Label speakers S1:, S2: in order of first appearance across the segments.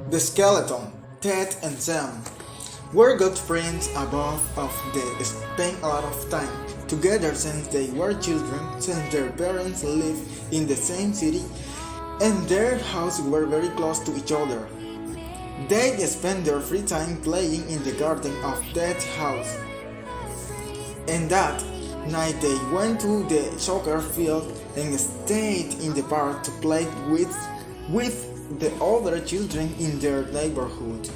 S1: The skeleton, Ted and Sam, were good friends above of they spent a lot of time together since they were children, since their parents lived in the same city and their houses were very close to each other. They spent their free time playing in the garden of Ted's house. And that night they went to the soccer field and stayed in the park to play with the other children in their neighborhood.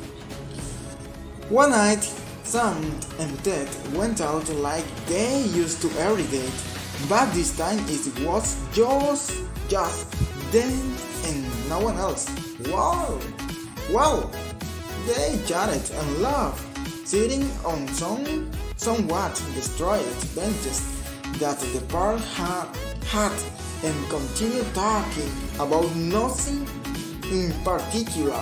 S1: One night, Sam and Ted went out like they used to every day, but this time it was just them and no one else. Wow! Well, they chatted and laughed, sitting on some somewhat destroyed benches that the park had and continued talking about nothing in particular.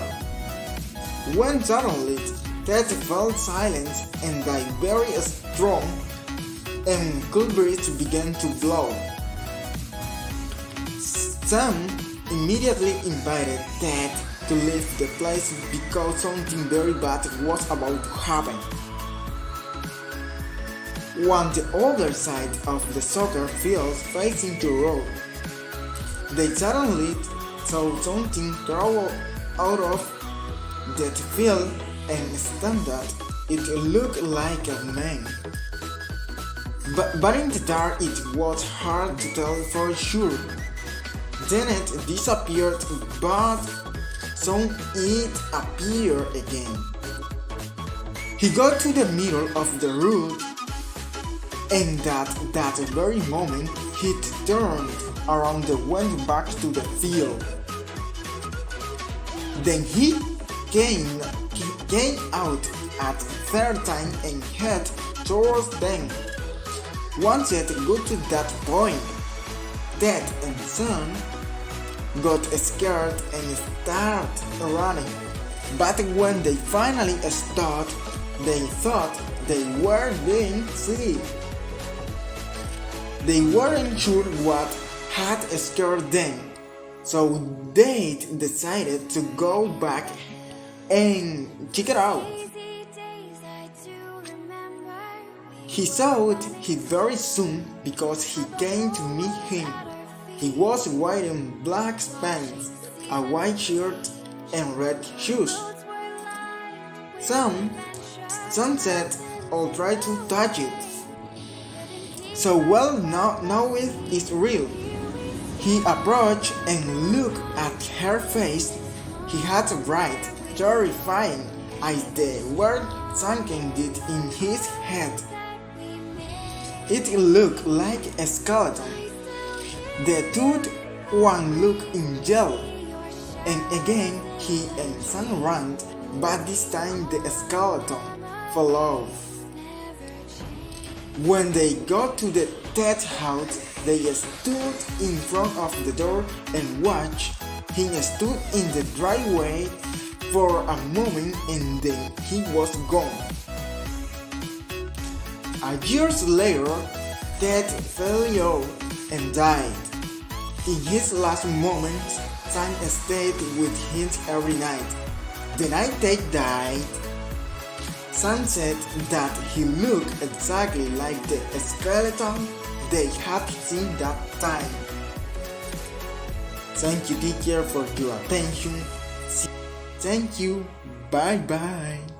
S1: When suddenly Ted fell silent and a very strong and cool breeze began to blow. Sam immediately invited Ted to leave the place because something very bad was about to happen. On the other side of the soccer field facing the road, they suddenly saw something crawl out of that field and stand up. It looked like a man. But in the dark it was hard to tell for sure. Then it disappeared, but soon it appeared again. He got to the middle of the road, and at that very moment he turned around and went back to the field. Then he came out at third time and head towards them. Once it got to that point, Ted and Sam got scared and started running. But when they finally stopped, they thought they were being silly. They weren't sure what had scared them, so they decided to go back and check it out. He saw it very soon because he came to meet him. He was wearing black pants, a white shirt, and red shoes. Sam said, "I'll try to touch it." So well, now it is real. He approached and looked at her face. He had a bright, terrifying eyes that were sunken deep in his head. It looked like a skeleton. The third one looked in yellow, and again he and Sam ran, but this time the skeleton fell off. When they got to the Ted house, they stood in front of the door and watched. He stood in the driveway for a moment and then he was gone. Years later, Ted fell ill and died. In his last moments, Sam stayed with him every night. The night Ted died, Sam said that he looked exactly like the skeleton they had seen that time. Thank you, teacher, for your attention. Thank you. Bye bye.